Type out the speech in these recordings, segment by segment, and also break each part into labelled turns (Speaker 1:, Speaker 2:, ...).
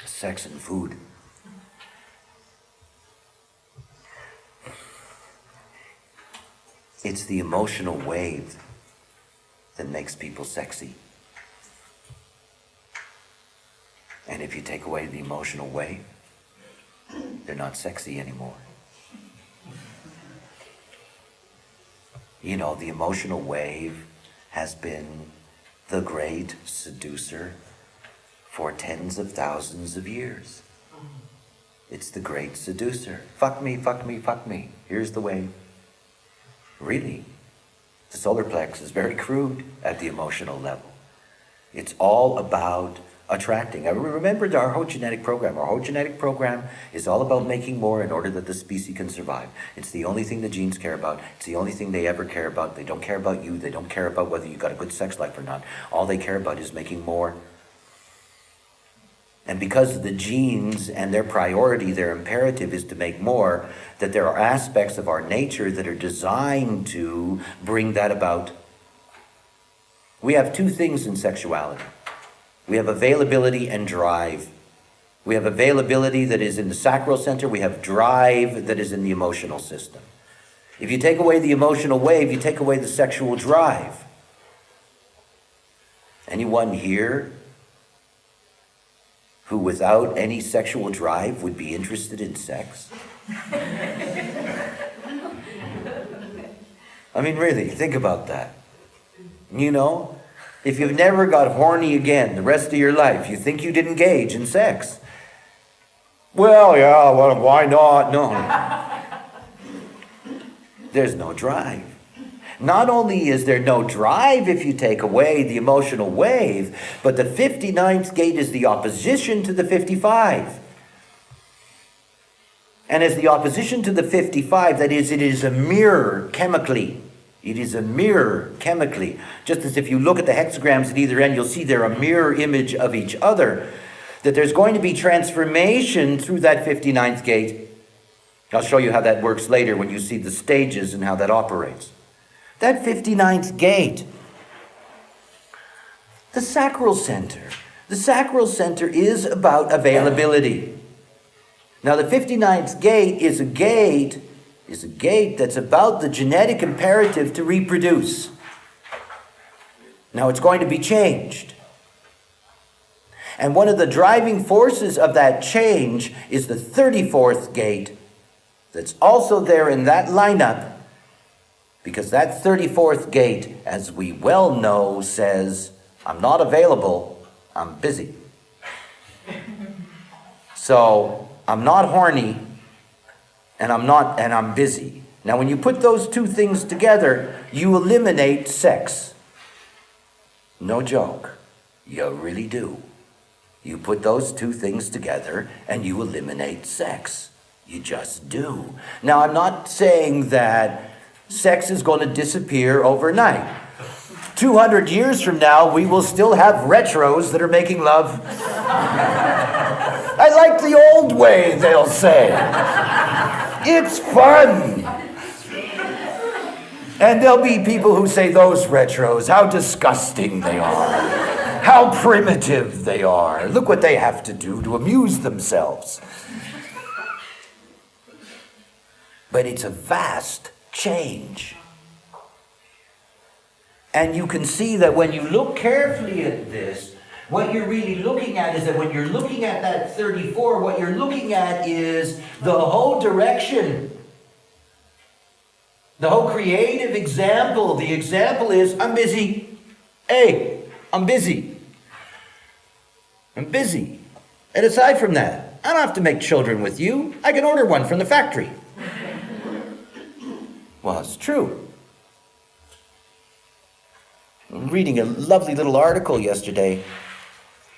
Speaker 1: Sex and food. It's the emotional wave that makes people sexy. And if you take away the emotional wave, they're not sexy anymore. You know, the emotional wave has been the great seducer for tens of thousands of years. It's the great seducer. Fuck me, fuck me, fuck me. Here's the wave. Really, the solar plex is very crude at the emotional level. It's all about attracting. I remember our whole genetic program. Our whole genetic program is all about making more in order that the species can survive. It's the only thing the genes care about. It's the only thing they ever care about. They don't care about you. They don't care about whether you got a good sex life or not. All they care about is making more. And because of the genes and their priority, their imperative is to make more, that there are aspects of our nature that are designed to bring that about. We have two things in sexuality. We have availability and drive. We have availability that is in the sacral center. We have drive that is in the emotional system. If you take away the emotional wave, you take away the sexual drive. Anyone here who without any sexual drive would be interested in sex? I mean, really, think about that. You know, if you've never got horny again the rest of your life, you think you'd engage in sex. Well, yeah, well, why not? No. There's no drive. Not only is there no drive if you take away the emotional wave, but the 59th gate is the opposition to the 55. And as the opposition to the 55, that is, it is a mirror chemically. It is a mirror chemically. Just as if you look at the hexagrams at either end, you'll see they're a mirror image of each other. That there's going to be transformation through that 59th gate. I'll show you how that works later when you see the stages and how that operates. That 59th gate, the sacral center. The sacral center is about availability. Now the 59th gate is a gate that's about the genetic imperative to reproduce. Now it's going to be changed. And one of the driving forces of that change is the 34th gate that's also there in that lineup. Because that 34th gate, as we well know, says, I'm not available, I'm busy. So I'm not horny, and I'm busy. Now when you put those two things together, you eliminate sex. No joke. You really do. You put those two things together and you eliminate sex. You just do. Now I'm not saying that sex is going to disappear overnight. 200 years from now, we will still have retros that are making love. I like the old way, they'll say. It's fun. And there'll be people who say, those retros, how disgusting they are. How primitive they are. Look what they have to do to amuse themselves. But it's a vast change. And you can see that when you look carefully at this, what you're really looking at is that when you're looking at that 34, what you're looking at is the whole direction. The whole creative example. The example is, I'm busy. Hey, I'm busy. I'm busy. And aside from that, I don't have to make children with you. I can order one from the factory. Well, it's true. I'm reading a lovely little article yesterday.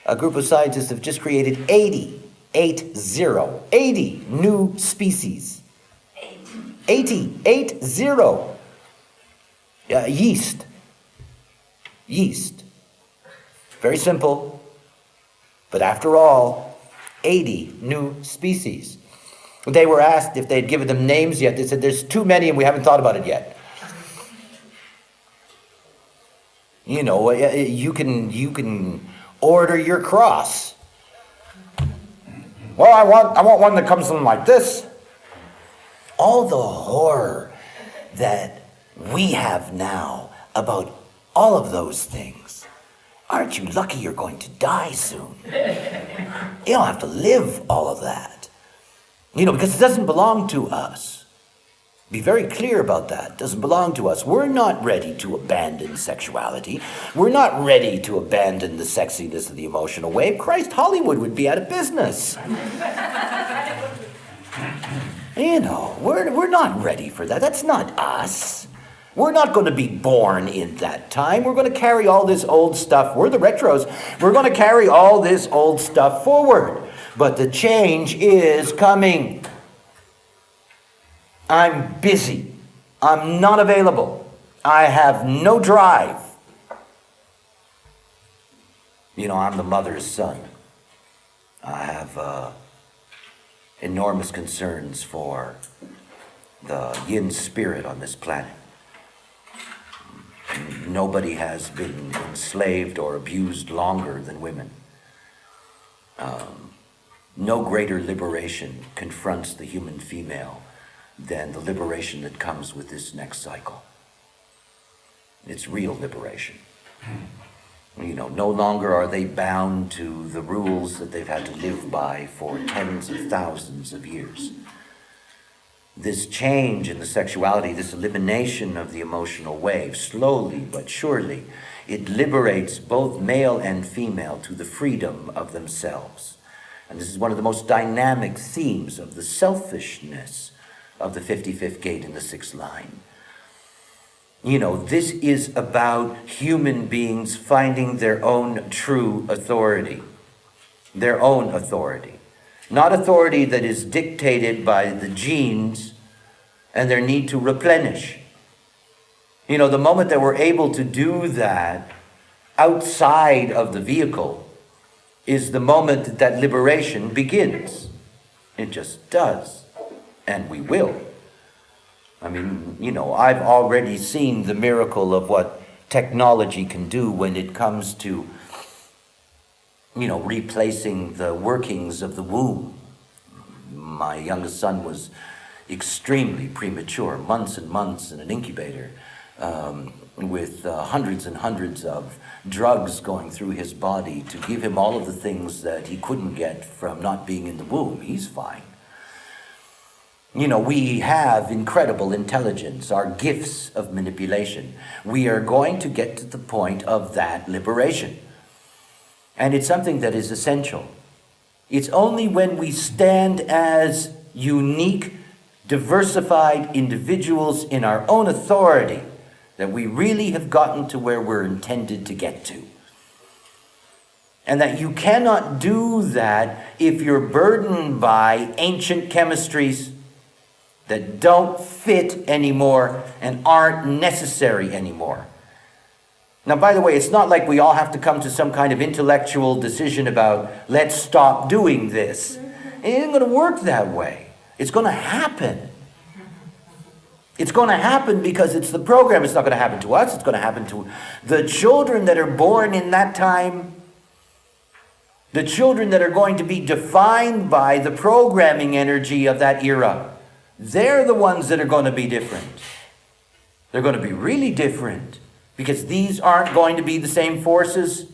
Speaker 1: A group of scientists have just created 80 new species. 80. Yeast. Very simple. But after all, 80 new species. They were asked if they'd given them names yet. They said, there's too many and we haven't thought about it yet. You know, you can order your cross.
Speaker 2: Well, I want one that comes in like this.
Speaker 1: All the horror that we have now about all of those things. Aren't you lucky you're going to die soon? You don't have to live all of that. Because it doesn't belong to us. Be very clear about that. It doesn't belong to us. We're not ready to abandon sexuality. We're not ready to abandon the sexiness of the emotional wave. Christ, Hollywood would be out of business. We're not ready for that. That's not us. We're not going to be born in that time. We're going to carry all this old stuff. We're the retros. We're going to carry all this old stuff forward. But the change is coming. I'm busy. I'm not available. I have no drive. I'm the mother's son. I have enormous concerns for the yin spirit on this planet. Nobody has been enslaved or abused longer than women. No greater liberation confronts the human female than the liberation that comes with this next cycle. It's real liberation. No longer are they bound to the rules that they've had to live by for tens of thousands of years. This change in the sexuality, this elimination of the emotional wave, slowly but surely, it liberates both male and female to the freedom of themselves. And this is one of the most dynamic themes of the selfishness of the 55th gate in the 6th line. This is about human beings finding their own true authority. Their own authority. Not authority that is dictated by the genes and their need to replenish. The moment that we're able to do that outside of the vehicle is the moment that liberation begins. It just does. And we will. I've already seen the miracle of what technology can do when it comes to, replacing the workings of the womb. My youngest son was extremely premature, months and months in an incubator, with hundreds and hundreds of drugs going through his body to give him all of the things that he couldn't get from not being in the womb. He's fine. We have incredible intelligence, our gifts of manipulation. We are going to get to the point of that liberation. And it's something that is essential. It's only when we stand as unique, diversified individuals in our own authority that we really have gotten to where we're intended to get to. And that you cannot do that if you're burdened by ancient chemistries that don't fit anymore and aren't necessary anymore. Now, by the way, it's not like we all have to come to some kind of intellectual decision about, let's stop doing this. It isn't going to work that way. It's going to happen. It's going to happen because it's the program. It's not going to happen to us. It's going to happen to the children that are born in that time. The children that are going to be defined by the programming energy of that era. They're the ones that are going to be different. They're going to be really different because these aren't going to be the same forces.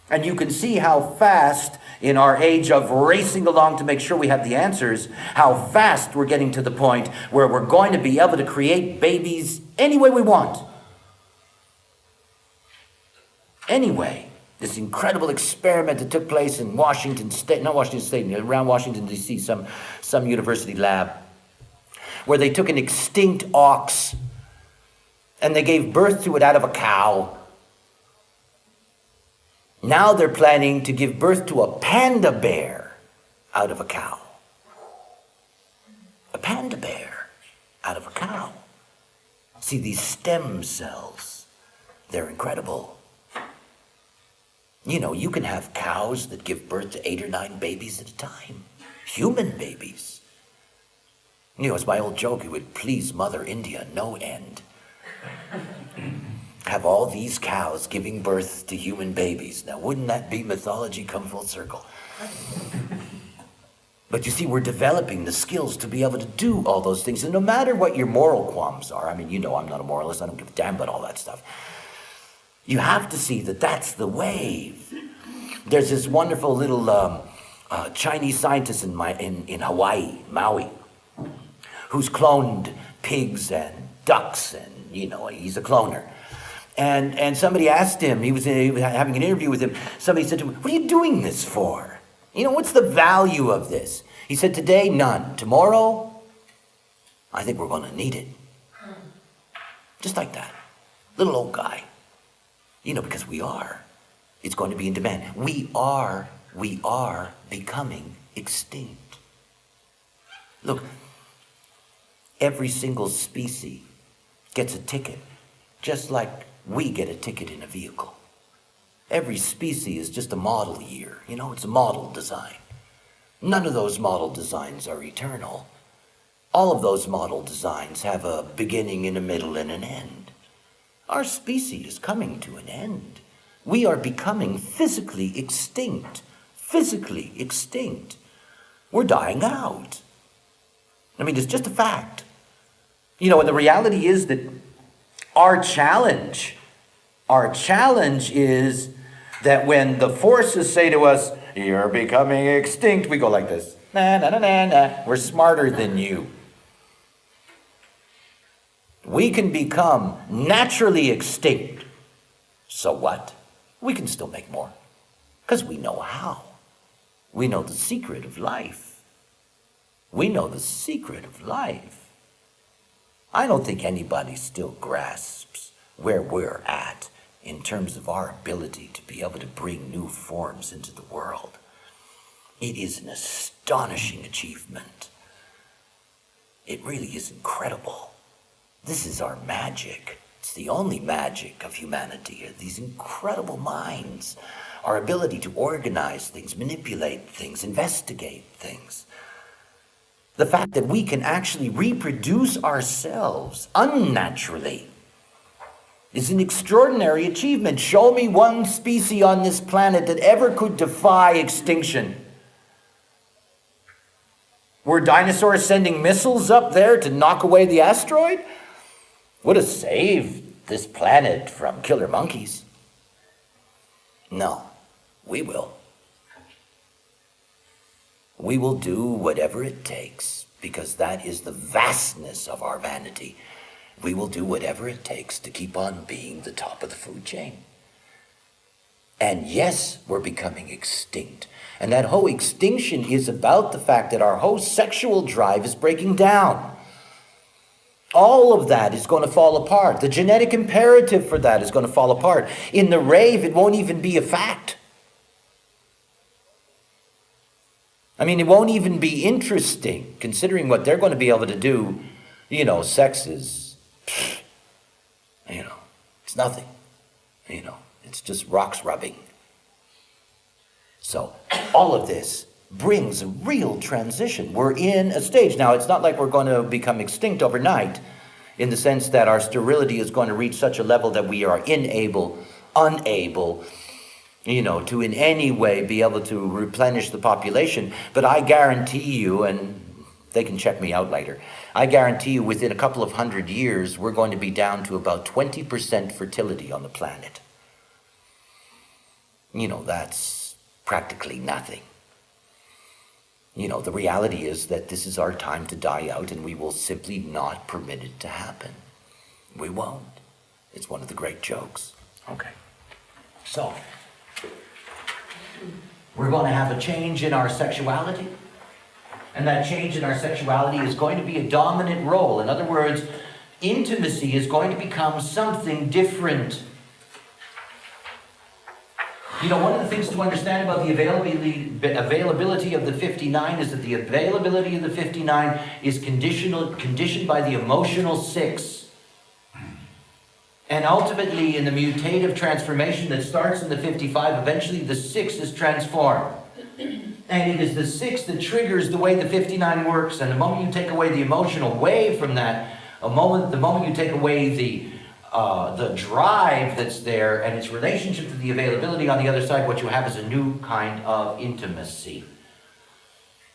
Speaker 1: And you can see how fast, in our age of racing along to make sure we have the answers, how fast we're getting to the point where we're going to be able to create babies any way we want. Anyway, this incredible experiment that took place in Washington State, not Washington State, around Washington, D.C., some university lab, where they took an extinct ox and they gave birth to it out of a cow. Now they're planning to give birth to a panda bear out of a cow. A panda bear out of a cow. See, these stem cells, they're incredible. You can have cows that give birth to 8 or 9 babies at a time. Human babies. It's my old joke, it would please Mother India no end. Have all these cows giving birth to human babies. Now, wouldn't that be mythology come full circle? But you see, we're developing the skills to be able to do all those things. And no matter what your moral qualms are, I mean, you know I'm not a moralist, I don't give a damn about all that stuff. You have to see that that's the wave. There's this wonderful little Chinese scientist in Hawaii, Maui, who's cloned pigs and ducks, and you know, he's a cloner. And somebody asked him, he was having an interview with him, somebody said to him, what are you doing this for? You know, what's the value of this? He said, today, none. Tomorrow, I think we're going to need it. Just like that. Little old guy. You know, because we are. It's going to be in demand. We are becoming extinct. Look, every single species gets a ticket, just like we get a ticket in a vehicle. Every species is just a model year, you know, it's a model design. None of those model designs are eternal. All of those model designs have a beginning and a middle and an end. Our species is coming to an end. We are becoming physically extinct. Physically extinct. We're dying out. I mean, it's just a fact. You know, and the reality is that our challenge is that when the forces say to us, you're becoming extinct, we go like this, nah, nah, nah, nah, nah. We're smarter than you. We can become naturally extinct. So what? We can still make more, because we know how. We know the secret of life. We know the secret of life. I don't think anybody still grasps where we're at in terms of our ability to be able to bring new forms into the world. It is an astonishing achievement. It really is incredible. This is our magic. It's the only magic of humanity, are these incredible minds, our ability to organize things, manipulate things, investigate things. The fact that we can actually reproduce ourselves unnaturally is an extraordinary achievement. Show me one species on this planet that ever could defy extinction. Were dinosaurs sending missiles up there to knock away the asteroid? Would have saved this planet from killer monkeys. No, we will. We will do whatever it takes, because that is the vastness of our vanity. We will do whatever it takes to keep on being the top of the food chain. And yes, we're becoming extinct. And that whole extinction is about the fact that our whole sexual drive is breaking down. All of that is going to fall apart. The genetic imperative for that is going to fall apart. In the rave, it won't even be a fact. I mean, it won't even be interesting, considering what they're going to be able to do. You know, sex is, you know, it's nothing. You know, it's just rocks rubbing. So all of this brings a real transition. We're in a stage. Now, it's not like we're going to become extinct overnight, in the sense that our sterility is going to reach such a level that we are unable, you know, to in any way be able to replenish the population. But I guarantee you, and they can check me out later, I guarantee you within a couple of 100 years, we're going to be down to about 20% fertility on the planet. You know, that's practically nothing. You know, the reality is that this is our time to die out, and we will simply not permit it to happen. We won't. It's one of the great jokes. Okay. So, we're going to have a change in our sexuality, and that change in our sexuality is going to be a dominant role. In other words, intimacy is going to become something different. You know, one of the things to understand about the availability of the 59 is that the availability of the 59 is conditioned by the emotional 6. And ultimately, in the mutative transformation that starts in the 55, eventually the 6 is transformed. And it is the 6 that triggers the way the 59 works. And the moment you take away the emotional wave from that, the moment you take away the drive that's there and its relationship to the availability on the other side, what you have is a new kind of intimacy.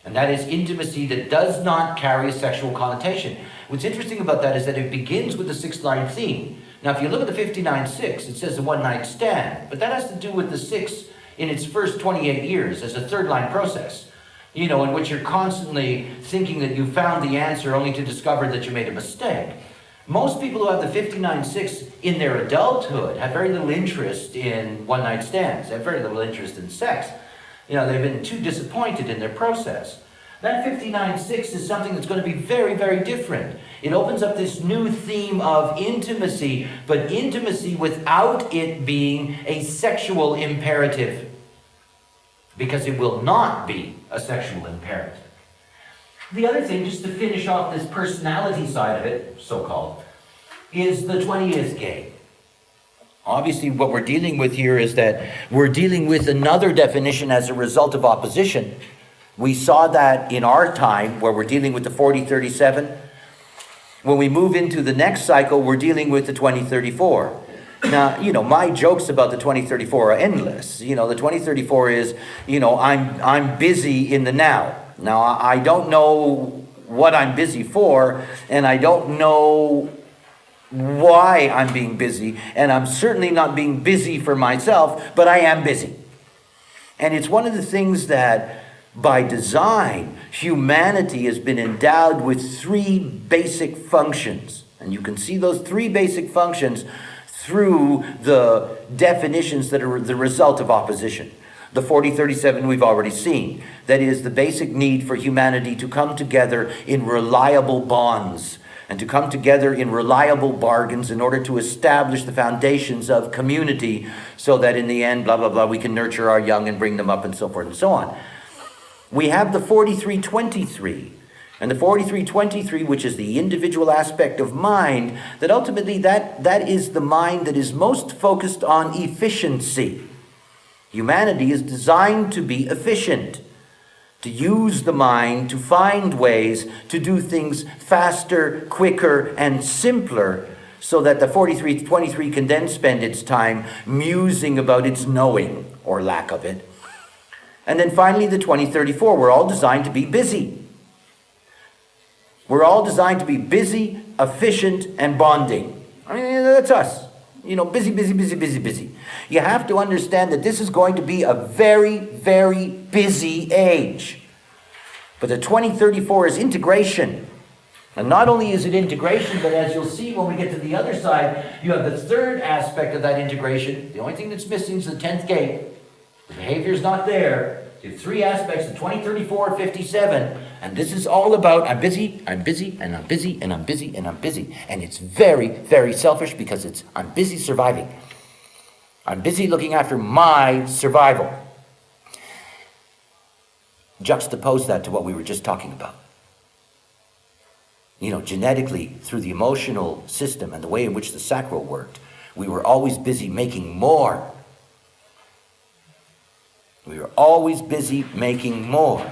Speaker 3: And that is intimacy that does not carry a sexual connotation. What's interesting about that is that it begins with the 6-line theme. Now, if you look at the 59-6, it says a one-night stand, but that has to do with the 6 in its first 28 years as a third-line process, in which you're constantly thinking that you found the answer only to discover that you made a mistake. Most people who have the 59-6 in their adulthood have very little interest in one-night stands. They have very little interest in sex. They've been too disappointed in their process. That 59-6 is something that's going to be very, very different. It opens up this new theme of intimacy, but intimacy without it being a sexual imperative. Because it will not be a sexual imperative. The other thing, just to finish off this personality side of it, so-called, is the 20th gate. Obviously, what we're dealing with here is that we're dealing with another definition as a result of opposition. We saw that in our time, where we're dealing with the 4037. When we move into the next cycle, we're dealing with the 2034. Now, my jokes about the 2034 are endless. The 2034 is, I'm busy in the now. Now, I don't know what I'm busy for, and I don't know why I'm being busy, and I'm certainly not being busy for myself, but I am busy. And it's one of the things that, by design, humanity has been endowed with 3 basic functions. And you can see those 3 basic functions through the definitions that are the result of opposition. The 4037 we've already seen. That is the basic need for humanity to come together in reliable bonds and to come together in reliable bargains in order to establish the foundations of community so that in the end, blah, blah, blah, we can nurture our young and bring them up and so forth and so on. We have the 4323. And the 4323, which is the individual aspect of mind, that ultimately that is the mind that is most focused on efficiency. Humanity is designed to be efficient, to use the mind to find ways to do things faster, quicker, and simpler, so that the 4323 can then spend its time musing about its knowing, or lack of it. And then finally the 2034, we're all designed to be busy. We're all designed to be busy, efficient, and bonding. I mean, that's us. Busy, busy, busy, busy, busy. You have to understand that this is going to be a very, very busy age. But the 2034 is integration. And not only is it integration, but as you'll see when we get to the other side, you have the third aspect of that integration. The only thing that's missing is the 10th gate. The behavior's not there. You have 3 aspects, the 2034, 57. And this is all about I'm busy, and I'm busy, and I'm busy, and I'm busy. And it's very, very selfish because I'm busy surviving. I'm busy looking after my survival. Juxtapose that to what we were just talking about. Genetically, through the emotional system and the way in which the sacral worked, we were always busy making more. We were always busy making more.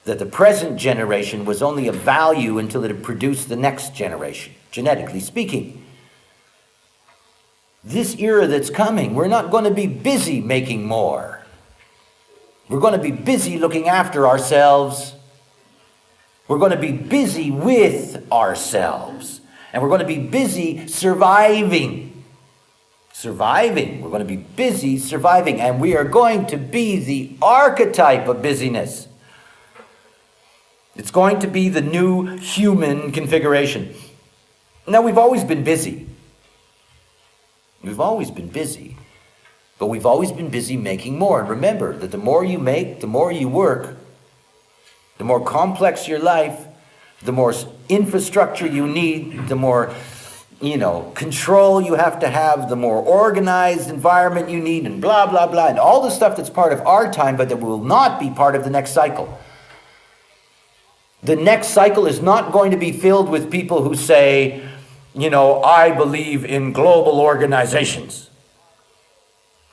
Speaker 3: That the present generation was only of value until it had produced the next generation, genetically speaking. This era that's coming, we're not going to be busy making more. We're going to be busy looking after ourselves. We're going to be busy with ourselves. And we're going to be busy surviving. We're going to be busy surviving. And we are going to be the archetype of busyness. It's going to be the new human configuration. Now, we've always been busy. We've always been busy. But we've always been busy making more. And remember that the more you make, the more you work, the more complex your life, the more infrastructure you need, the more control you have to have, the more organized environment you need, and blah, blah, blah, and all the stuff that's part of our time, but that will not be part of the next cycle. The next cycle is not going to be filled with people who say, I believe in global organizations.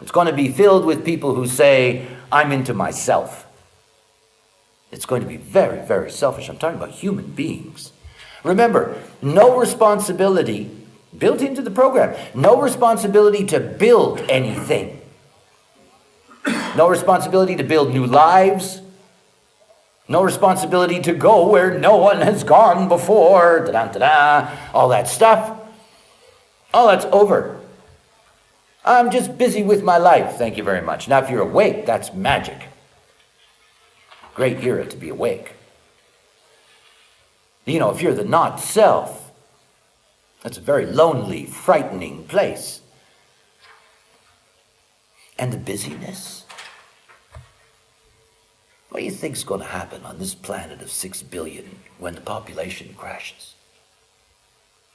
Speaker 3: It's going to be filled with people who say, I'm into myself. It's going to be very, very selfish. I'm talking about human beings. Remember, no responsibility built into the program. No responsibility to build anything. No responsibility to build new lives.
Speaker 2: No responsibility to go where no one has gone before, da-da-da-da, all that stuff. All that's over. I'm just busy with my life, thank you very much. Now if you're awake, that's magic. Great era to be awake. You know, if you're the not self, that's a very lonely, frightening place. And the busyness? What do you think's going to happen on this planet of 6 billion when the population crashes?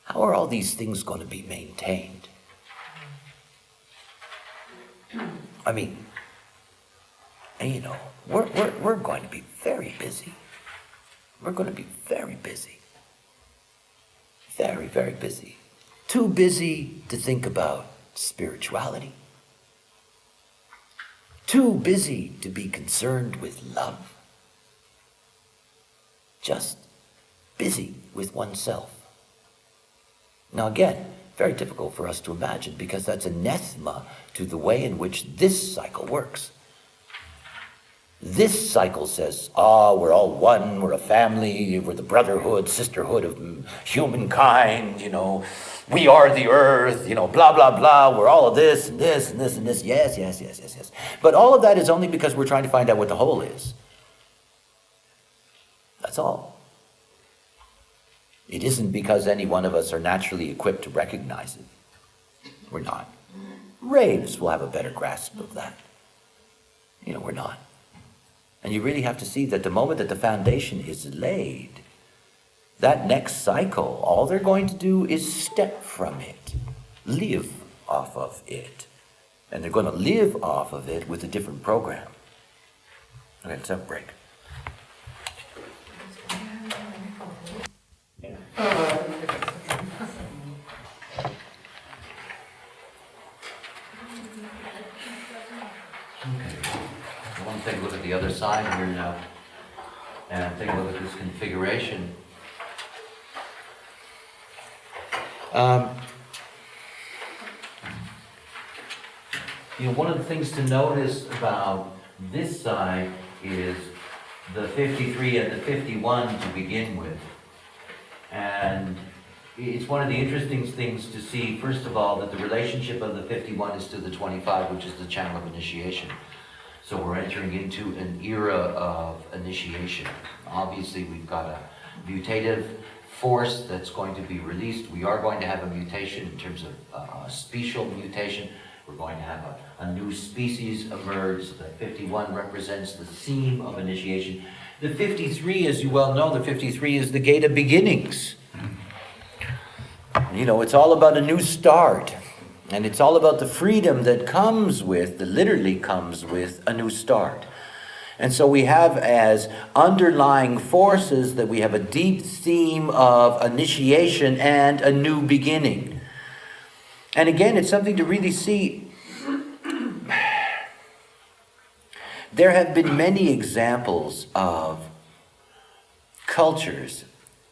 Speaker 2: How are all these things going to be maintained? I mean, you know, we're going to be very busy. We're going to be very busy. Very, very busy. Too busy to think about spirituality. Too busy to be concerned with love. Just busy with oneself. Now again, very difficult for us to imagine because that's anathema to the way in which this cycle works. This cycle says, we're all one, we're a family, we're the brotherhood, sisterhood of humankind, you know, we are the earth, you know, blah, blah, blah, we're all of this and this and this and this, yes. But all of that is only because we're trying to find out what the whole is. That's all. It isn't because any one of us are naturally equipped to recognize it. We're not. Raves will have a better grasp of that. You know, we're not. And you really have to see that the moment that the foundation is laid, that next cycle, all they're going to do is step from it, live off of it. And they're going to live off of it with a different program. Okay, let's have a break.
Speaker 3: I want to take a look at the other side here now and take a look at this configuration. You know, one of the things to notice about this side is the 53 and the 51 to begin with. And it's one of the interesting things to see, first of all, that the relationship of the 51 is to the 25, which is the channel of initiation. So we're entering into an era of initiation. Obviously, we've got a mutative force that's going to be released. We are going to have a mutation in terms of special mutation. We're going to have a new species emerge. The 51 represents the theme of initiation. The 53, as you well know, the 53 is the gate of beginnings. You know, it's all about a new start. And it's all about the freedom that comes with, that literally comes with, a new start. And so we have as underlying forces that we have a deep theme of initiation and a new beginning. And again, it's something to really see. There have been many examples of cultures,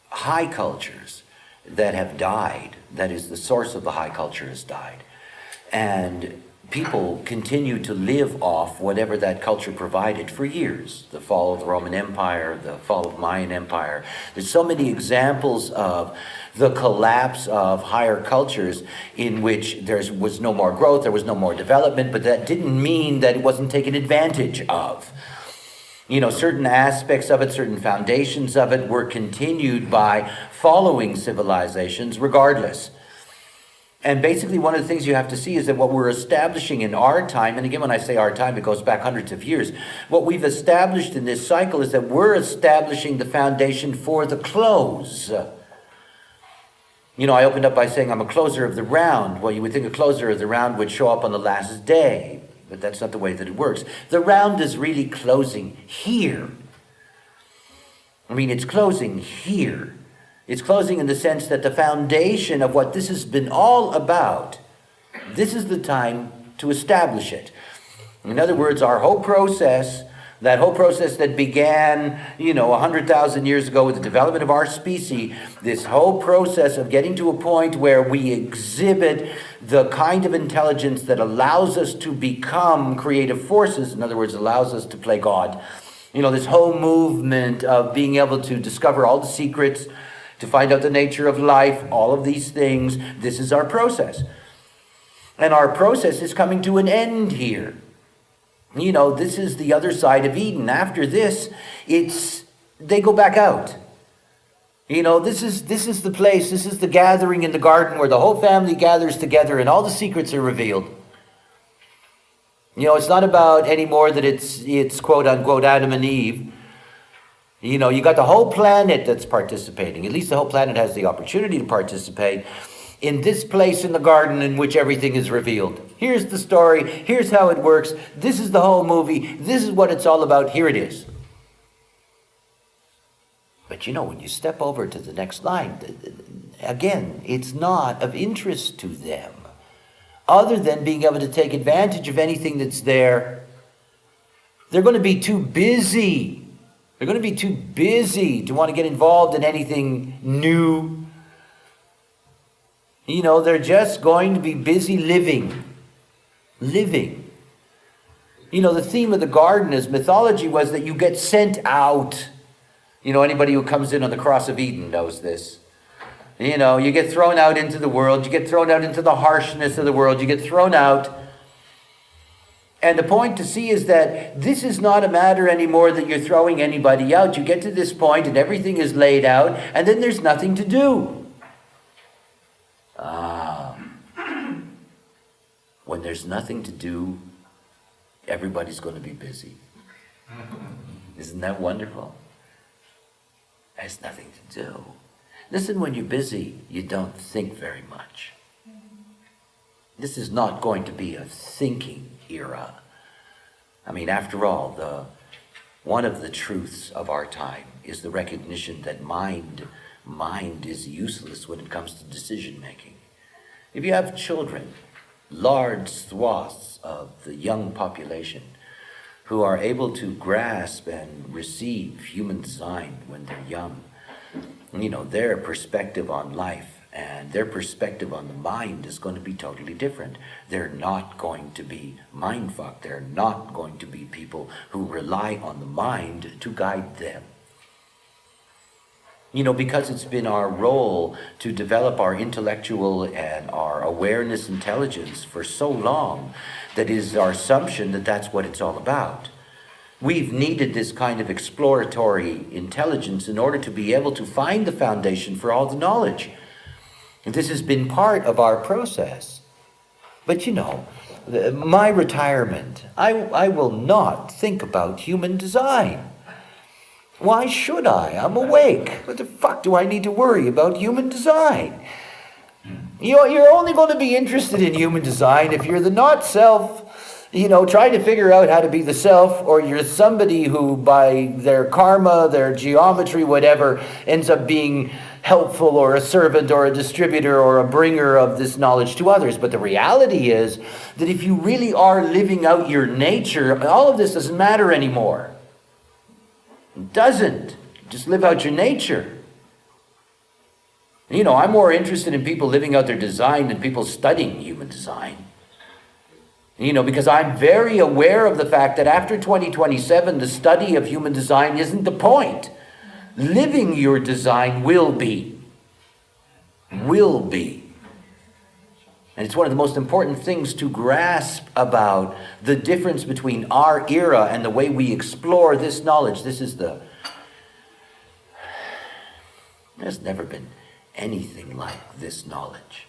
Speaker 3: high cultures, that have died. That is, the source of the high culture has died. And people continue to live off whatever that culture provided for years. The fall of the Roman Empire, the fall of Mayan Empire. There's so many examples of the collapse of higher cultures in which there was no more growth, there was no more development, but that didn't mean that it wasn't taken advantage of. You know, certain aspects of it, certain foundations of it were continued by following civilizations regardless. And basically one of the things you have to see is that what we're establishing in our time, and again when I say our time, it goes back hundreds of years, what we've established in this cycle is that we're establishing the foundation for the close. You know, I opened up by saying I'm a closer of the round. Well, you would think a closer of the round would show up on the last day, but that's not the way that it works. The round is really closing here. I mean, it's closing here. It's closing in the sense that the foundation of what this has been all about, this is the time to establish it. In other words, our whole process, that whole process that began, 100,000 years ago with the development of our species, this whole process of getting to a point where we exhibit the kind of intelligence that allows us to become creative forces, in other words, allows us to play God, This whole movement of being able to discover all the secrets, to find out the nature of life, all of these things, this is our process. And our process is coming to an end here. This is the other side of Eden. After this, they go back out. This is the place, this is the gathering in the garden where the whole family gathers together and all the secrets are revealed. It's not about anymore that it's quote unquote Adam and Eve. You got the whole planet that's participating. At least the whole planet has the opportunity to participate in this place in the garden in which everything is revealed. Here's the story. Here's how it works. This is the whole movie. This is what it's all about. Here it is. But when you step over to the next line, again, it's not of interest to them, other than being able to take advantage of anything that's there. They're going to be too busy. They're going to be too busy to want to get involved in anything new. They're just going to be busy living. Living. The theme of the garden as mythology was that you get sent out. Anybody who comes in on the cross of Eden knows this. You get thrown out into the world. You get thrown out into the harshness of the world. You get thrown out. And the point to see is that this is not a matter anymore that you're throwing anybody out. You get to this point and everything is laid out, and then there's nothing to do. When there's nothing to do, everybody's going to be busy. Isn't that wonderful? There's nothing to do. Listen, when you're busy, you don't think very much. This is not going to be a thinking era. After all, one of the truths of our time is the recognition that mind is useless when it comes to decision making. If you have children, large swaths of the young population who are able to grasp and receive human design when they're young, their perspective on life and their perspective on the mind is going to be totally different. They're not going to be mind-fucked. They're not going to be people who rely on the mind to guide them. Because it's been our role to develop our intellectual and our awareness intelligence for so long, that is our assumption that that's what it's all about. We've needed this kind of exploratory intelligence in order to be able to find the foundation for all the knowledge. And this has been part of our process. But my retirement, I will not think about human design. Why should I? I'm awake. What the fuck do I need to worry about human design? You're only going to be interested in human design if you're the not self, trying to figure out how to be the self, or you're somebody who by their karma, their geometry, whatever, ends up being helpful or a servant or a distributor or a bringer of this knowledge to others. But the reality is that if you really are living out your nature, all of this doesn't matter anymore. It doesn't. Just live out your nature. I'm more interested in people living out their design than people studying human design. Because I'm very aware of the fact that after 2027, the study of human design isn't the point. Living your design will be. Will be. And it's one of the most important things to grasp about the difference between our era and the way we explore this knowledge. There's never been anything like this knowledge.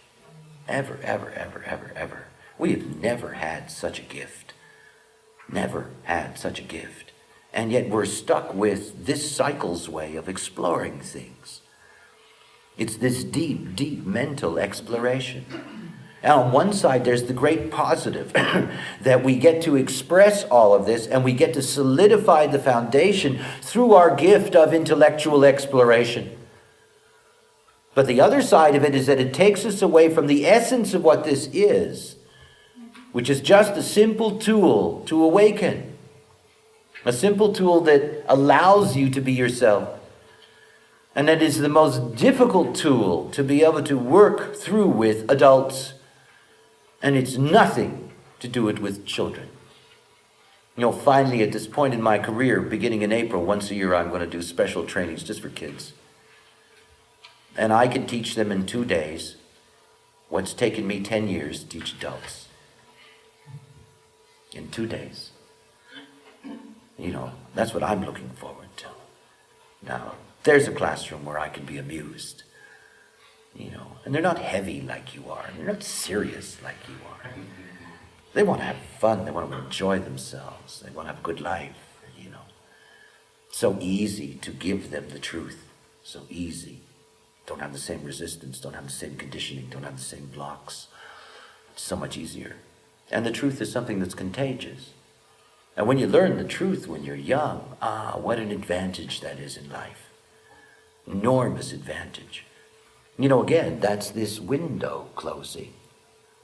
Speaker 3: Ever, ever, ever, ever, ever. We have never had such a gift. Never had such a gift. And yet we're stuck with this cycle's way of exploring things. It's this deep, deep mental exploration. Now, on one side, there's the great positive that we get to express all of this and we get to solidify the foundation through our gift of intellectual exploration. But the other side of it is that it takes us away from the essence of what this is, which is just a simple tool to awaken. A simple tool that allows you to be yourself. And that is the most difficult tool to be able to work through with adults. And it's nothing to do it with children.
Speaker 2: Finally at this point in my career, beginning in April, once a year I'm going to do special trainings just for kids. And I can teach them in 2 days what's taken me 10 years to teach adults. In 2 days. That's what I'm looking forward to. Now, there's a classroom where I can be amused. And they're not heavy like you are. They're not serious like you are. They want to have fun. They want to enjoy themselves. They want to have a good life, So easy to give them the truth. So easy. Don't have the same resistance. Don't have the same conditioning. Don't have the same blocks. It's so much easier. And the truth is something that's contagious. And when you learn the truth when you're young, what an advantage that is in life. Enormous advantage. Again, that's this window closing.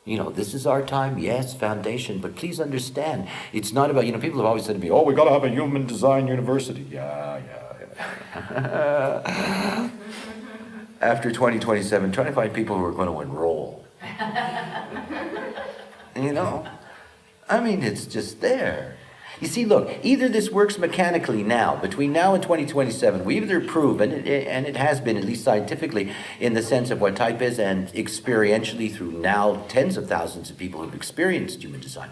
Speaker 2: This is our time, yes, foundation, but please understand, it's not about, people have always said to me, we got to have a human design university. Yeah. After 2027, trying to find people who are going to enroll. It's just there. You see, look, either this works mechanically now, between now and 2027, we either prove, and it has been, at least scientifically, in the sense of what type is, and experientially through now tens of thousands of people who've experienced human design,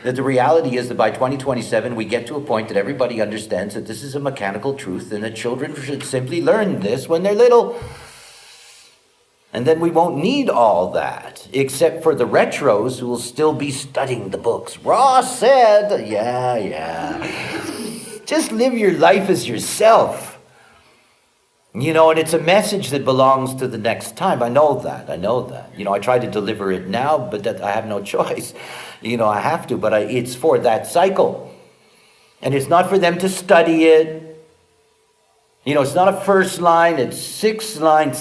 Speaker 2: that the reality is that by 2027, we get to a point that everybody understands that this is a mechanical truth, and that children should simply learn this when they're little. And then we won't need all that, except for the retros who will still be studying the books. Ross said, yeah. Just live your life as yourself. And it's a message that belongs to the next time. I know that. I try to deliver it now, but that I have no choice. I have to, but it's for that cycle. And it's not for them to study it. It's not a first line, it's sixth line.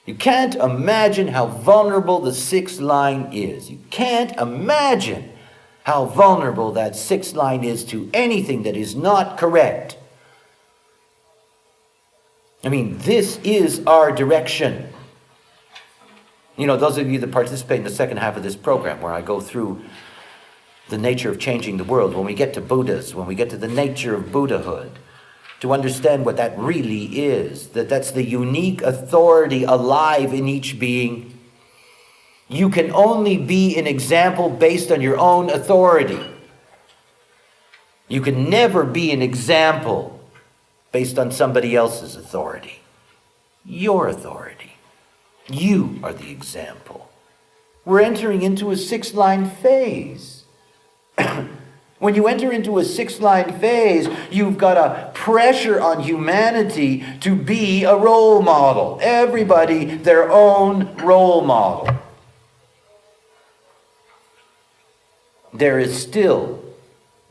Speaker 2: You can't imagine how vulnerable the sixth line is. You can't imagine how vulnerable that sixth line is to anything that is not correct. This is our direction. Those of you that participate in the second half of this program, where I go through the nature of changing the world, when we get to Buddhas, when we get to the nature of Buddhahood, to understand what that really is, that's the unique authority alive in each being. You can only be an example based on your own authority. You can never be an example based on somebody else's authority. Your authority. You are the example. We're entering into a 6-line phase. When you enter into a 6-line phase, you've got a pressure on humanity to be a role model. Everybody their own role model. There is still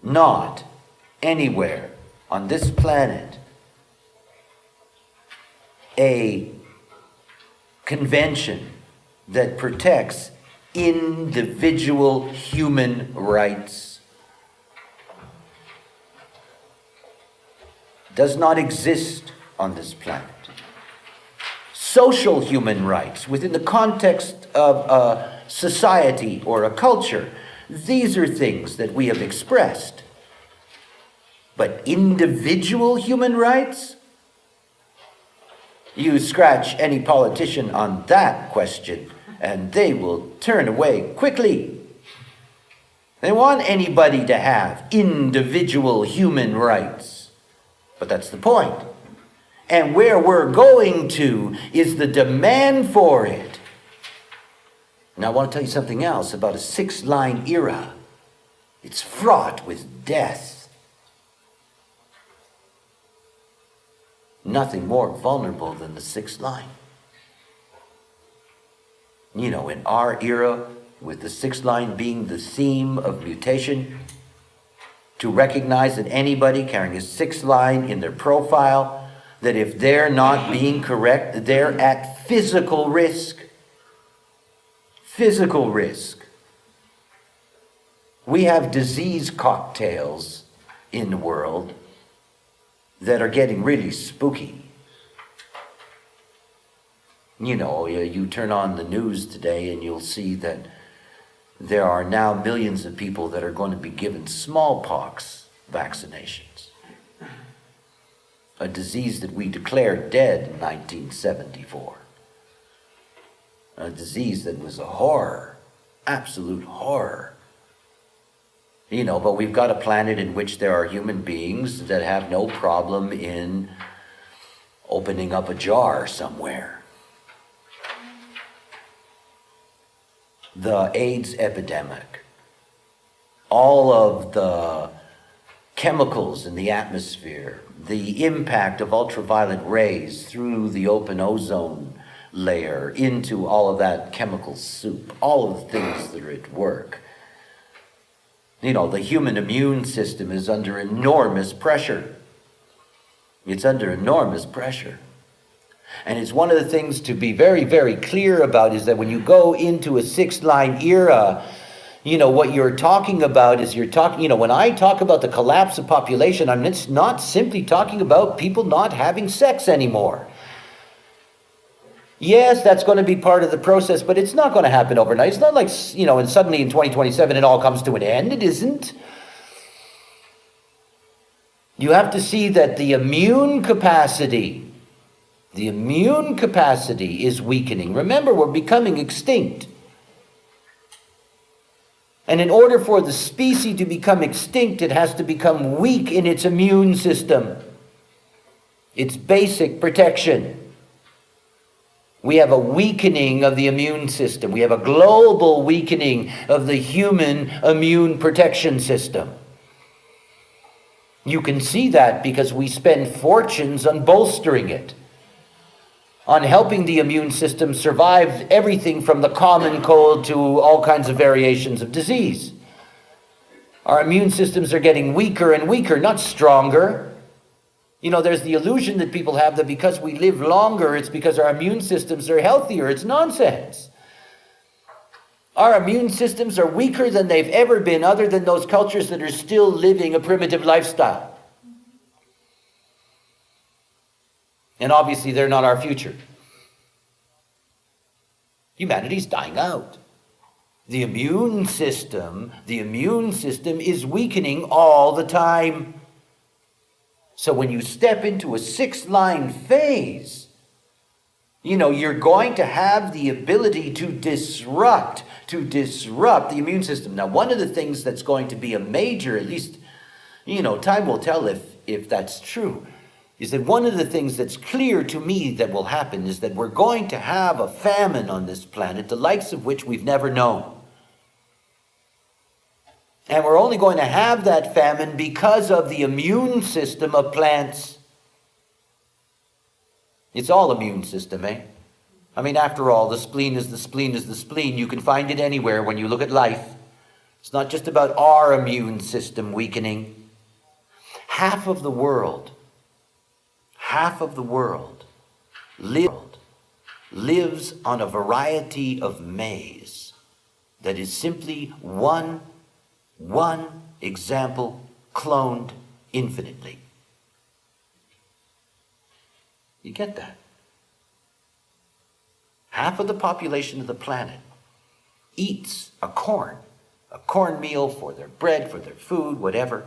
Speaker 2: not anywhere on this planet a convention that protects individual human rights. Does not exist on this planet. Social human rights within the context of a society or a culture, these are things that we have expressed. But individual human rights? You scratch any politician on that question and they will turn away quickly. They want anybody to have individual human rights. But that's the point. And where we're going to is the demand for it. Now I want to tell you something else about a 6-line era. It's fraught with death. Nothing more vulnerable than the 6th line. In our era, with the 6th line being the theme of mutation, to recognize that anybody carrying a 6th line in their profile, that if they're not being correct, they're at physical risk. Physical risk. We have disease cocktails in the world that are getting really spooky. You turn on the news today and you'll see that there are now millions of people that are going to be given smallpox vaccinations, a disease that we declared dead in 1974, a disease that was a horror, absolute horror. But we've got a planet in which there are human beings that have no problem in opening up a jar somewhere. The AIDS epidemic, all of the chemicals in the atmosphere, the impact of ultraviolet rays through the open ozone layer into all of that chemical soup, all of the things that are at work. The human immune system is under enormous pressure. It's under enormous pressure. And it's one of the things to be very, very clear about is that when you go into a six-line era, what you're talking about is when I talk about the collapse of population, I'm not simply talking about people not having sex anymore. Yes, that's going to be part of the process, but it's not going to happen overnight. It's not like, and suddenly in 2027 it all comes to an end. It isn't. You have to see that the immune capacity is weakening. Remember, we're becoming extinct. And in order for the species to become extinct, it has to become weak in its immune system, its basic protection. We have a weakening of the immune system. We have a global weakening of the human immune protection system. You can see that because we spend fortunes on bolstering it, on helping the immune system survive everything from the common cold to all kinds of variations of disease. Our immune systems are getting weaker and weaker, not stronger. There's the illusion that people have that because we live longer, it's because our immune systems are healthier. It's nonsense. Our immune systems are weaker than they've ever been, other than those cultures that are still living a primitive lifestyle. And obviously, they're not our future. Humanity's dying out. The immune system is weakening all the time. So when you step into a six-line phase, you're going to have the ability to disrupt the immune system. Now, one of the things that's going to be a major, at least, time will tell if that's true, is that one of the things that's clear to me that will happen is that we're going to have a famine on this planet, the likes of which we've never known. And we're only going to have that famine because of the immune system of plants. It's all immune system, eh? After all, the spleen is the spleen is the spleen. You can find it anywhere when you look at life. It's not just about our immune system weakening. Half of the world lives on a variety of maize that is simply one example cloned infinitely. You get that? Half of the population of the planet eats a cornmeal for their bread, for their food, whatever.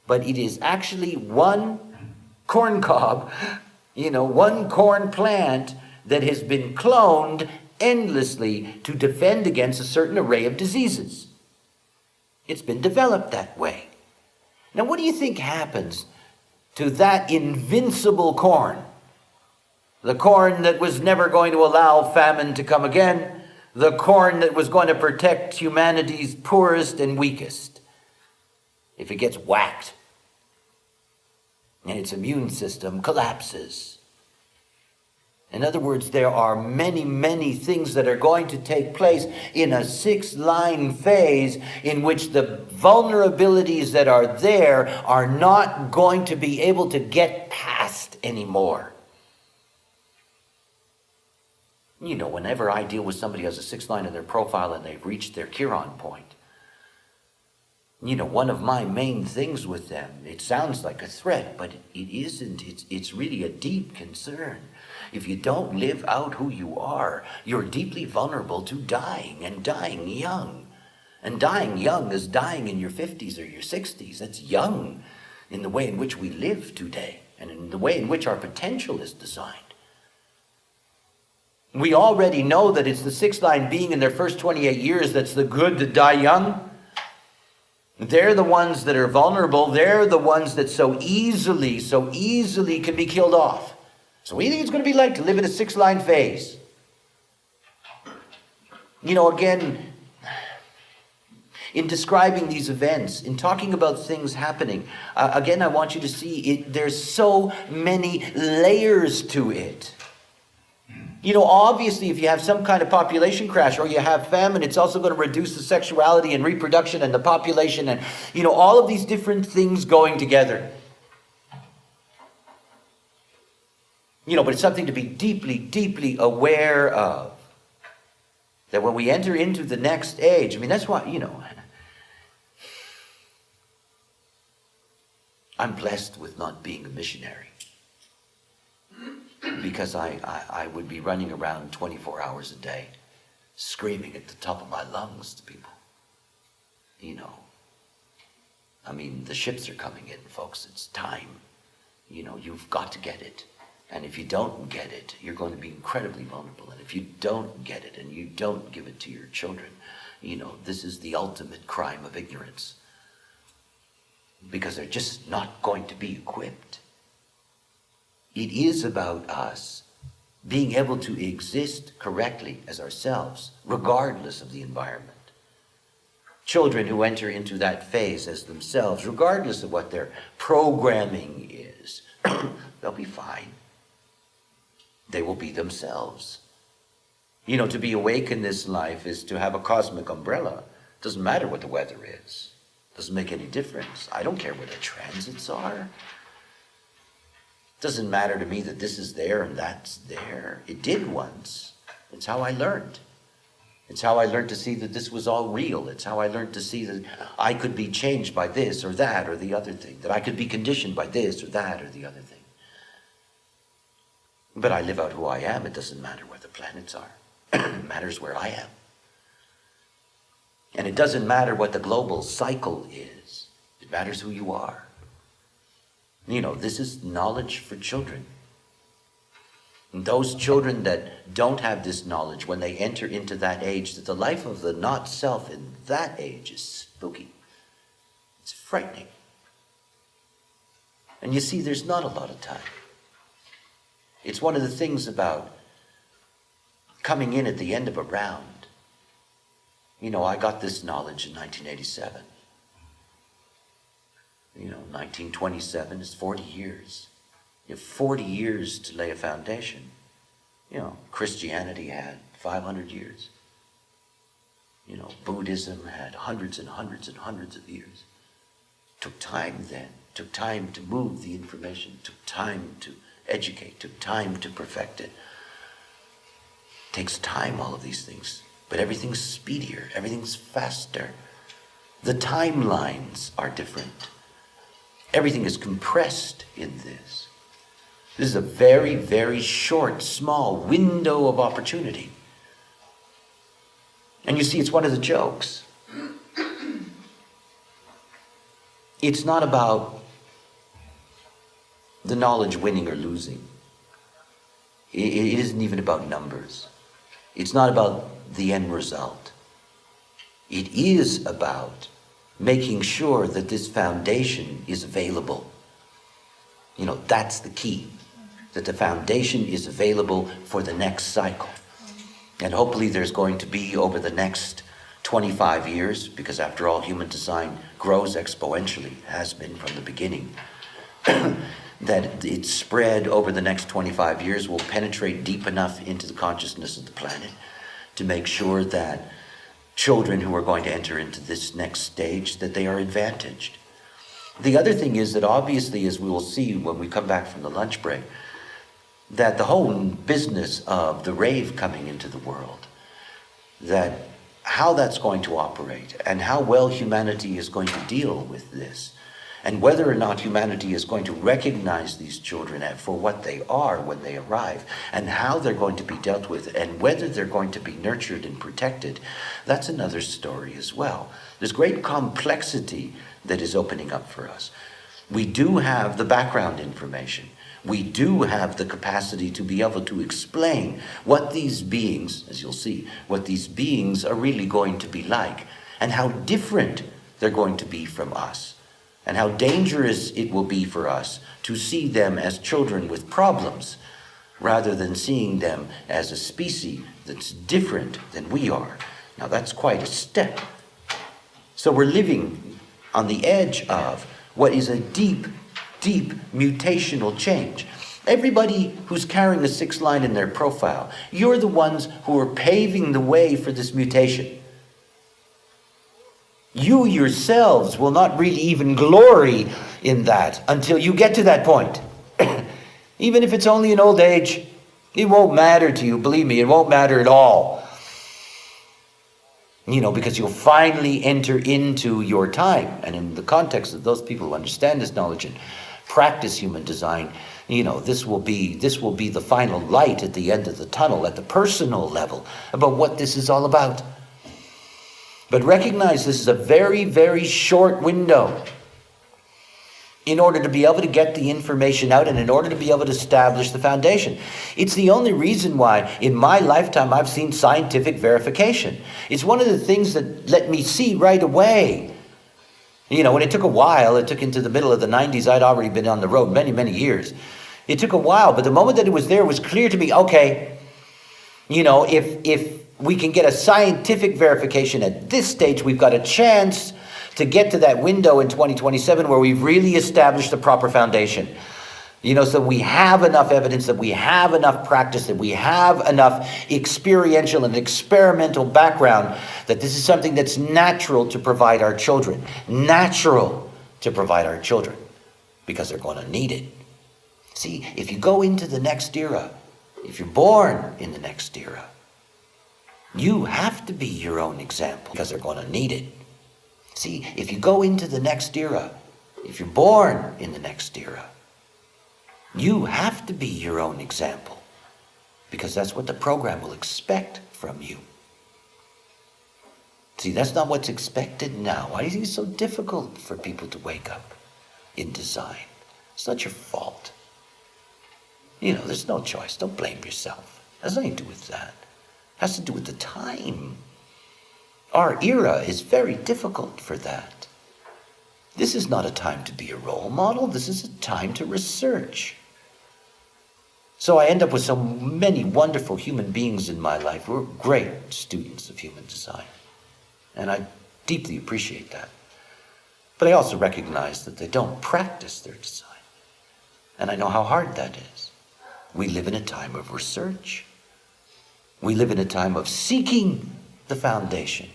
Speaker 2: But it is actually one corn cob, one corn plant that has been cloned endlessly to defend against a certain array of diseases. It's been developed that way. Now, what do you think happens to that invincible corn? The corn that was never going to allow famine to come again, the corn that was going to protect humanity's poorest and weakest. If it gets whacked and its immune system collapses. In other words, there are many, many things that are going to take place in a six-line phase in which the vulnerabilities that are there are not going to be able to get past anymore. Whenever I deal with somebody who has a sixth line in their profile and they've reached their Chiron point, one of my main things with them, it sounds like a threat, but it isn't. It's really a deep concern. If you don't live out who you are, you're deeply vulnerable to dying, and dying young. And dying young is dying in your 50s or your 60s. That's young in the way in which we live today and in the way in which our potential is designed. We already know that it's the sixth line being in their first 28 years that's the good to die young. They're the ones that are vulnerable. They're the ones that so easily can be killed off. So what do you think it's going to be like to live in a sixth line phase? Again, in describing these events, in talking about things happening, again, I want you to see it. There's so many layers to it. Obviously, if you have some kind of population crash or you have famine, it's also going to reduce the sexuality and reproduction and the population and, all of these different things going together. But it's something to be deeply, deeply aware of. That when we enter into the next age, that's why, I'm blessed with not being a missionary. Because I would be running around 24 hours a day, screaming at the top of my lungs to people. The ships are coming in, folks. It's time. You've got to get it. And if you don't get it, you're going to be incredibly vulnerable. And if you don't get it and you don't give it to your children, this is the ultimate crime of ignorance. Because they're just not going to be equipped. It is about us being able to exist correctly as ourselves, regardless of the environment. Children who enter into that phase as themselves, regardless of what their programming is, they'll be fine. They will be themselves. To be awake in this life is to have a cosmic umbrella. Doesn't matter what the weather is. Doesn't make any difference. I don't care where the transits are. Doesn't matter to me that this is there and that's there. It did once. It's how I learned. It's how I learned to see that this was all real. It's how I learned to see that I could be changed by this or that or the other thing. That I could be conditioned by this or that or the other thing. But I live out who I am. It doesn't matter where the planets are. It matters where I am. And it doesn't matter what the global cycle is. It matters who you are. This is knowledge for children. And those children that don't have this knowledge, when they enter into that age, that the life of the not self in that age is spooky. It's frightening. And you see, there's not a lot of time. It's one of the things about coming in at the end of a round. I got this knowledge in 1987. 1927 is 40 years. You have 40 years to lay a foundation. Christianity had 500 years. Buddhism had hundreds and hundreds and hundreds of years. Took time then. Took time to move the information. Took time to educate. Took time to perfect it. Takes time, all of these things. But everything's speedier. Everything's faster. The timelines are different. Everything is compressed in this. This is a very, very short, small window of opportunity. And you see, it's one of the jokes. It's not about the knowledge winning or losing. It isn't even about numbers. It's not about the end result. It is about making sure that this foundation is available. That's the key. That the foundation is available for the next cycle. And hopefully there's going to be, over the next 25 years, because after all, human design grows exponentially, has been from the beginning, that its spread over the next 25 years will penetrate deep enough into the consciousness of the planet to make sure that children who are going to enter into this next stage, that they are advantaged. The other thing is that obviously, as we will see when we come back from the lunch break, that the whole business of the rave coming into the world, that how that's going to operate and how well humanity is going to deal with this,
Speaker 1: And whether or not humanity is going to recognize these children for what they are when they arrive, and how they're going to be dealt with, and whether they're going to be nurtured and protected, that's another story as well. There's great complexity that is opening up for us. We do have the background information. We do have the capacity to be able to explain what these beings, as you'll see, what these beings are really going to be like, and how different they're going to be from us, and how dangerous it will be for us to see them as children with problems, rather than seeing them as a species that's different than we are. Now that's quite a step. So we're living on the edge of what is a deep, deep mutational change. Everybody who's carrying a 6 line in their profile, you're the ones who are paving the way for this mutation. You yourselves will not really even glory in that until you get to that point. Even if it's only in old age, it won't matter to you. Believe me, it won't matter at all. Because you'll finally enter into your time. And in the context of those people who understand this knowledge and practice human design, this will be the final light at the end of the tunnel, at the personal level, about what this is all about. But recognize this is a very, very short window in order to be able to get the information out and in order to be able to establish the foundation. It's the only reason why in my lifetime I've seen scientific verification. It's one of the things that let me see right away. When it took a while, it took into the middle of the 90s, I'd already been on the road many, many years. It took a while, but the moment that it was there, it was clear to me, okay, if we can get a scientific verification at this stage, we've got a chance to get to that window in 2027 where we've really established the proper foundation. So we have enough evidence, that we have enough practice, that we have enough experiential and experimental background, that this is something that's natural to provide our children. Natural to provide our children, because they're going to need it. See, if you go into the next era, if you're born in the next era, you have to be your own example, because they're going to need it. See, if you go into the next era, if you're born in the next era, you have to be your own example, because that's what the program will expect from you. See, that's not what's expected now. Why do you think it's so difficult for people to wake up in design? It's not your fault. There's no choice. Don't blame yourself. It has nothing to do with that. It has to do with the time. Our era is very difficult for that. This is not a time to be a role model. This is a time to research. So I end up with so many wonderful human beings in my life who are great students of human design. And I deeply appreciate that. But I also recognize that they don't practice their design. And I know how hard that is. We live in a time of research. We live in a time of seeking the foundation.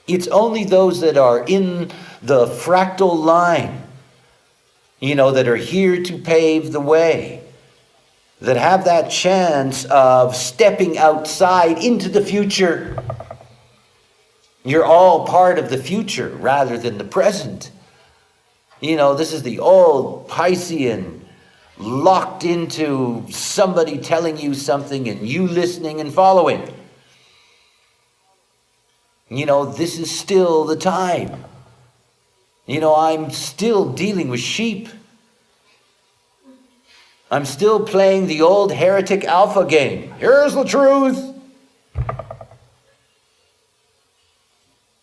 Speaker 1: It's only those that are in the fractal line, that are here to pave the way, that have that chance of stepping outside into the future. You're all part of the future rather than the present. This is the old Piscean, locked into somebody telling you something and you listening and following. This is still the time. I'm still dealing with sheep. I'm still playing the old heretic alpha game. Here's the truth.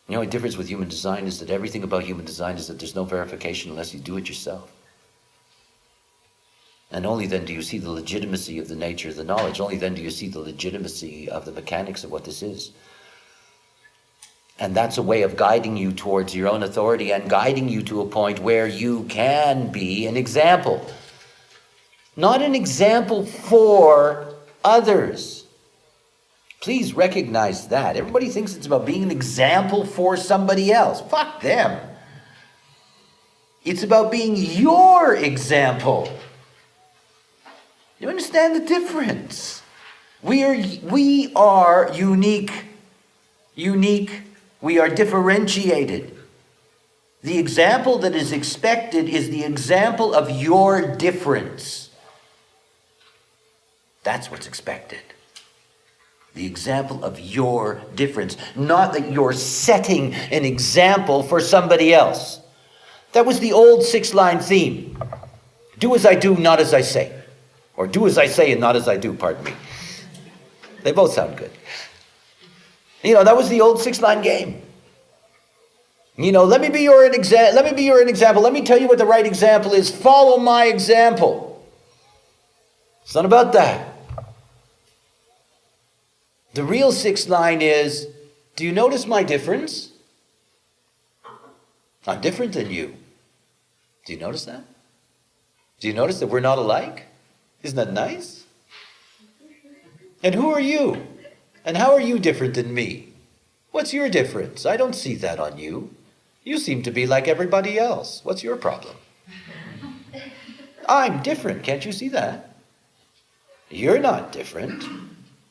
Speaker 1: The only difference with human design is that everything about human design is that there's no verification unless you do it yourself. And only then do you see the legitimacy of the nature of the knowledge. Only then do you see the legitimacy of the mechanics of what this is. And that's a way of guiding you towards your own authority and guiding you to a point where you can be an example. Not an example for others. Please recognize that. Everybody thinks it's about being an example for somebody else. Fuck them. It's about being your example. You understand the difference? We are unique. We are differentiated.
Speaker 3: The example that is expected is the example of your difference. That's what's expected. The example of your difference, not that you're setting an example for somebody else. That was the old 6-line theme. Do as I do, not as I say. Or do as I say and not as I do, pardon me. They both sound good. That was the old 6-line game. Let me be your example. Let me tell you what the right example is. Follow my example. It's not about that. The real 6-line is, do you notice my difference? I'm different than you. Do you notice that? Do you notice that we're not alike? Isn't that nice? And who are you? And how are you different than me? What's your difference? I don't see that on you. You seem to be like everybody else. What's your problem? I'm different. Can't you see that? You're not different.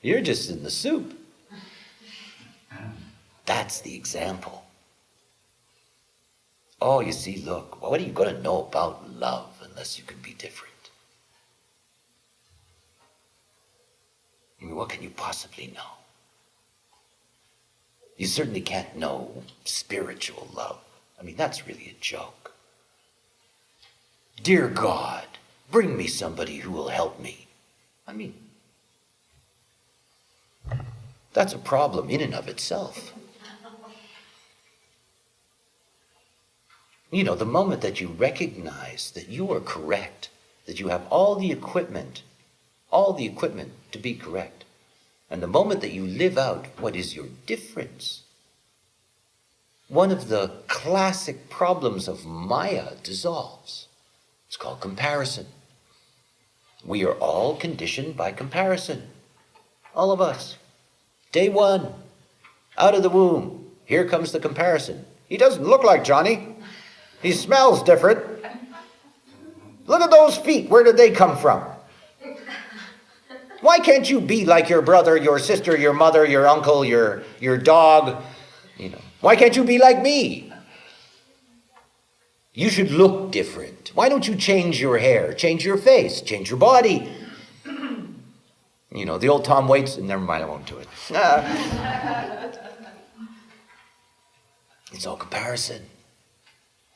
Speaker 3: You're just in the soup. That's the example. Oh, you see, look, what are you going to know about love unless you can be different? I mean, what can you possibly know? You certainly can't know spiritual love. I mean, that's really a joke. Dear God, bring me somebody who will help me. I mean, that's a problem in and of itself. The moment that you recognize that you are correct, that you have all the equipment to be correct, and the moment that you live out what is your difference, one of the classic problems of Maya dissolves. It's called comparison. We are all conditioned by comparison. All of us. Day one, out of the womb, here comes the comparison. He doesn't look like Johnny. He smells different. Look at those feet. Where did they come from? Why can't you be like your brother, your sister, your mother, your uncle, your dog? Why can't you be like me? You should look different. Why don't you change your hair, change your face, change your body? The old Tom Waits, never mind, I won't do it. It's all comparison.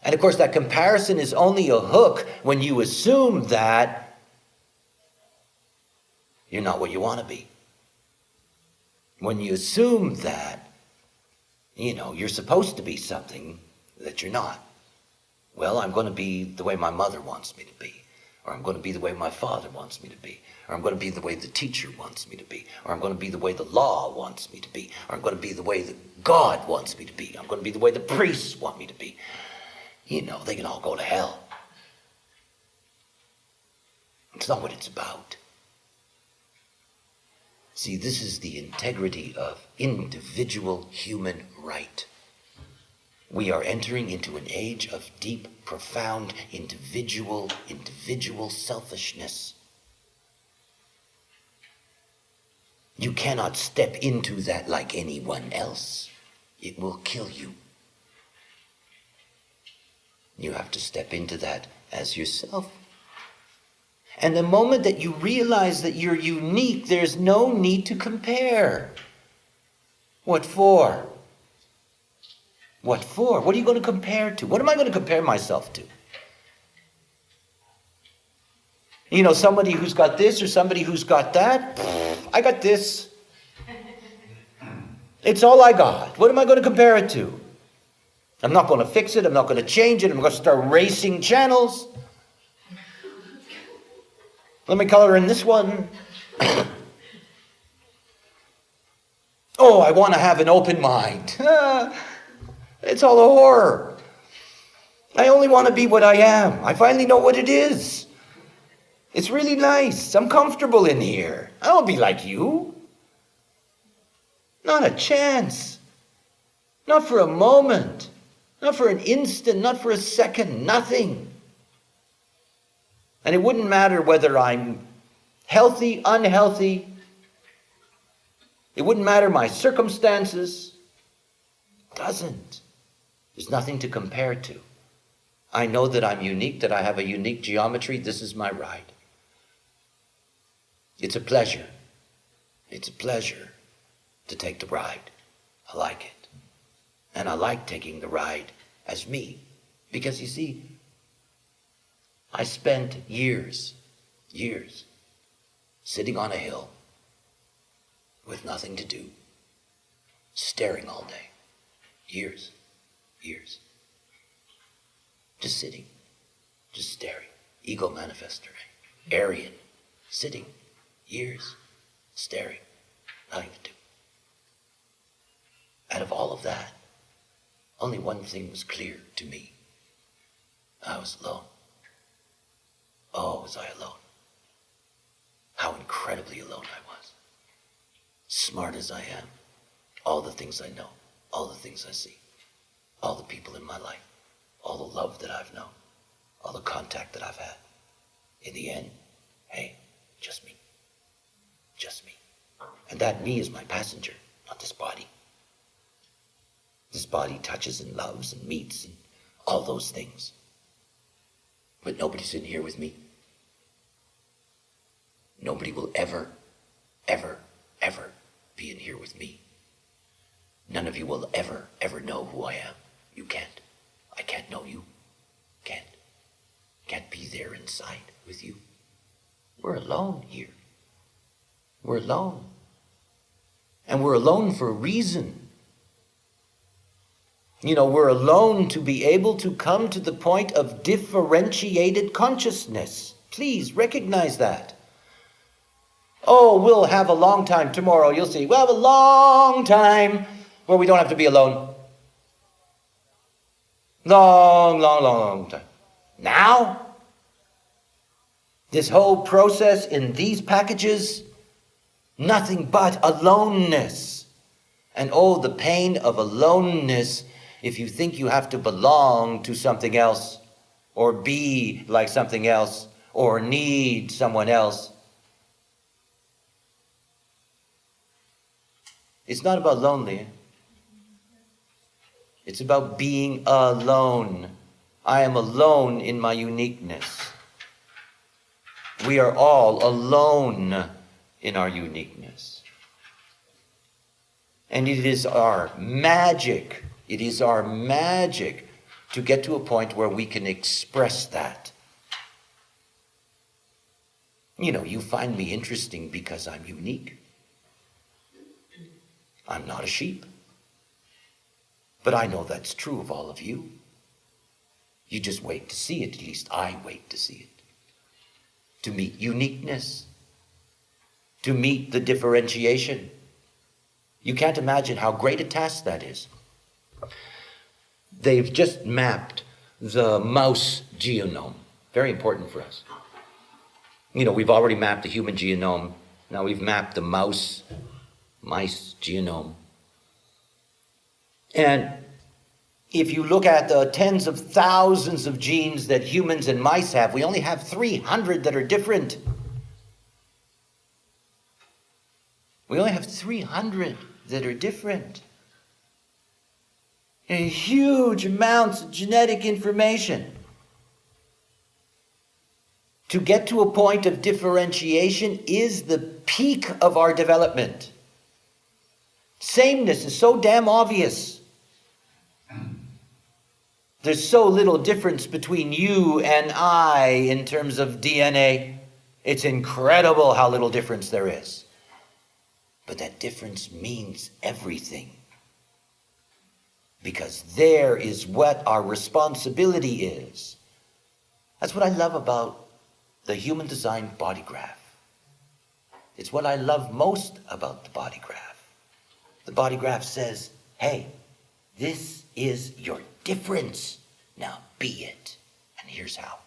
Speaker 3: And of course, that comparison is only a hook when you assume that you're not what you want to be. When you assume that, you're supposed to be something that you're not. Well, I'm going to be the way my mother wants me to be. Or I'm going to be the way my father wants me to be. Or I'm going to be the way the teacher wants me to be. Or I'm going to be the way the law wants me to be. Or I'm going to be the way that God wants me to be. I'm going to be the way the priests want me to be. They can all go to hell. It's not what it's about. See, this is the integrity of individual human right. We are entering into an age of deep, profound, individual selfishness. You cannot step into that like anyone else. It will kill you. You have to step into that as yourself. And the moment that you realize that you're unique, there's no need to compare. What for? What for? What are you going to compare to? What am I going to compare myself to? Somebody who's got this or somebody who's got that. I got this. It's all I got. What am I going to compare it to? I'm not going to fix it. I'm not going to change it. I'm going to start racing channels. Let me color in this one. Oh, I want to have an open mind. It's all a horror. I only want to be what I am. I finally know what it is. It's really nice. I'm comfortable in here. I don't be like you. Not a chance. Not for a moment. Not for an instant. Not for a second. Nothing. And it wouldn't matter whether I'm healthy, unhealthy. It wouldn't matter my circumstances. It doesn't. There's nothing to compare to.
Speaker 2: I know that I'm unique, that I have a unique geometry. This is my ride. It's a pleasure. It's a pleasure to take the ride. I like it. And I like taking the ride as me. Because you see, I spent years sitting on a hill with nothing to do, staring all day. Years. Just sitting, just staring. Ego manifester, Aryan, sitting, years, staring, nothing to do. Out of all of that, only one thing was clear to me. I was alone. Oh, was I alone? How incredibly alone I was. Smart as I am, all the things I know, all the things I see, all the people in my life, all the love that I've known, all the contact that I've had. In the end, hey, just me. Just me. And that me is my passenger, not this body. This body touches and loves and meets and all those things. But nobody's in here with me. Nobody will ever be in here with me. None of you will ever know who I am. You can't. I can't know you. Can't be there inside with you. We're alone here. We're alone. And we're alone for a reason. We're alone to be able to come to the point of differentiated consciousness. Please recognize that. Oh, we'll have a long time tomorrow, you'll see. We'll have a long time where we don't have to be alone. Long time. Now, this whole process in these packages, nothing but aloneness. And oh, the pain of aloneness if you think you have to belong to something else, or be like something else, or need someone else. It's not about lonely. It's about being alone. I am alone in my uniqueness. We are all alone in our uniqueness. And it is our magic to get to a point where we can express that. You find me interesting because I'm unique. I'm not a sheep. But I know that's true of all of you. You just wait to see it. At least I wait to see it. To meet uniqueness. To meet the differentiation. You can't imagine how great a task that is. They've just mapped the mouse genome. Very important for us. We've already mapped the human genome. Now we've mapped the mice genome. And if you look at the tens of thousands of genes that humans and mice have, we only have 300 that are different. We only have 300 that are different. And huge amounts of genetic information. To get to a point of differentiation is the peak of our development. Sameness is so damn obvious. There's so little difference between you and I in terms of DNA. It's incredible how little difference there is. But that difference means everything. Because there is what our responsibility is. That's what I love about the human design body graph. It's what I love most about the body graph. The body graph says, hey, this is your difference. Now be it. And here's how.